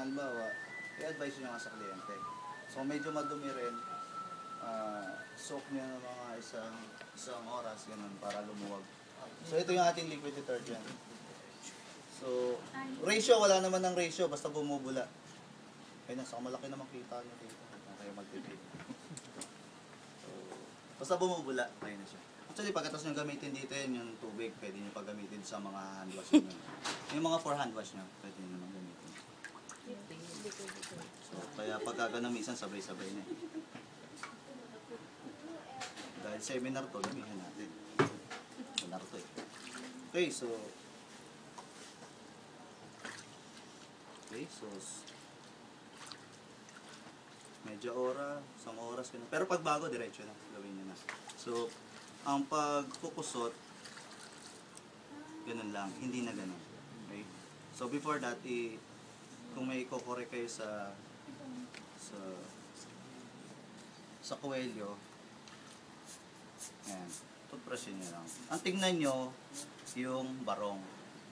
halimbawa, i-advise nyo nga sa kliyente. So medyo madumi rin, soak nyo ng mga isang oras, ganun, para lumuwag. So ito yung ating liquid detergent. So, ratio, wala naman ng ratio, basta bumubula. Ay, nasa malaki naman kita nyo dito. Kaya magtipid. So, basta bumubula, kaya na siya. Actually, pagkatapos nyo gamitin dito yun, yung tubig, pwede nyo paggamitin sa mga hand wash nyo. Yung mga for hand wash nyo, pwede nyo naman gamitin. So, kaya pagka ganun, minsan sabay-sabay na. Dahil seminar to, gamitin natin. Seminar to eh. Okay, so medyo isang oras ka na. Pero pag bago, diretso na. Gawin nyo na. So, ang pagkukusot, ganun lang. Hindi na ganun. Okay? So, before that, kung may kukorek kayo sa kuwelyo, ayan, toothbrushin nyo lang. Ang tingnan nyo, yung barong.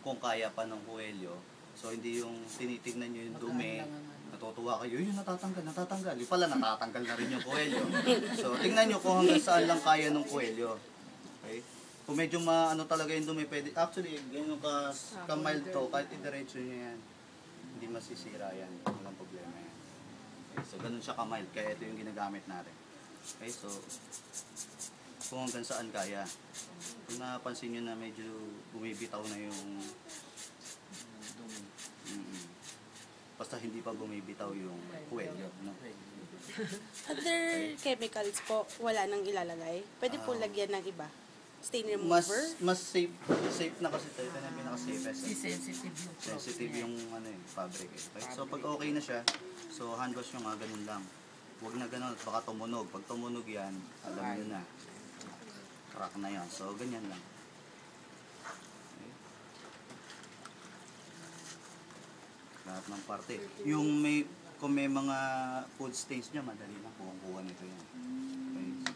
Kung kaya pa ng kuwelyo. So, hindi yung tinitignan nyo yung dumi, natutuwa kayo, yun natatanggal. Yung pala, natatanggal na rin yung kuwelyo. So, tingnan nyo kung hanggang saan lang kaya ng kuwelyo. Okay? Kung medyo maano talaga yung dumi, pwede, actually, ganyan ka-mild to, kahit i-diretso nyo yan, hindi masisira yan, walang problema yan. Okay? So, ganun siya ka-mild, kaya ito yung ginagamit natin. Okay? So, kung hanggang saan kaya. Kung napansin nyo na medyo bumibitaw na yung basta hindi pa bumibitaw yung kuwelyo, no? Other chemicals po, wala nang ilalagay? Pwede po lagyan ng iba? Stain remover? Mas safe na kasi ito. Ito na yung pinaka-safest. Sensitive yung fabric. Okay? So pag okay na siya, so hand wash nyo nga, ganun lang. Huwag na ganun, baka tumunog. Pag tumunog yan, alam nyo na. Crack na yan. So ganyan lang. Lahat ng parte. Kung may mga food stains niya, madali na kuha nito yan. Okay.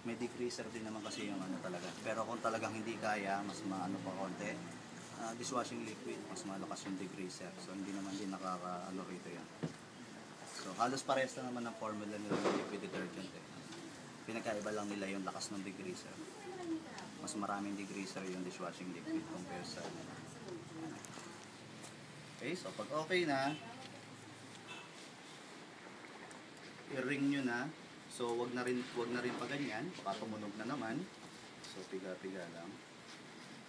May degreaser din naman kasi yung talaga. Pero kung talagang hindi kaya, mas maano pa konti, dishwashing liquid, mas malakas yung degreaser. So hindi naman din nakaka-ano rito yan. So halos parehas na naman ang formula nila ng liquid detergent. Pinagkaiba lang nila yung lakas ng degreaser. Mas maraming degreaser yung dishwashing liquid compare sa okay, so pag okay na, i-ring nyo na. So wag na rin pa ganyan, baka tumunog na naman. So piga-piga lang.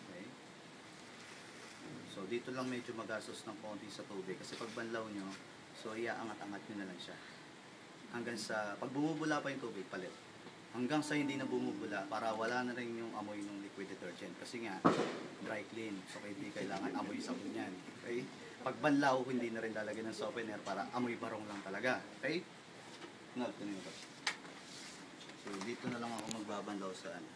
Okay. So dito lang medyo magastos ng konti sa tubig kasi pag banlaw nyo, so iaangat-angat nyo na lang siya. Hanggang sa pag bumubula pa yung tubig, palit. Hanggang sa hindi na bumubula para wala na rin yung amoy ng liquid detergent. Kasi nga, dry clean. So, hindi kailangan amoy sabon yan. Okay? Pag banlaw, hindi na rin lalagyan ng softener para amoy barong lang talaga. Okay? So, dito na lang ako magbabanlaw sa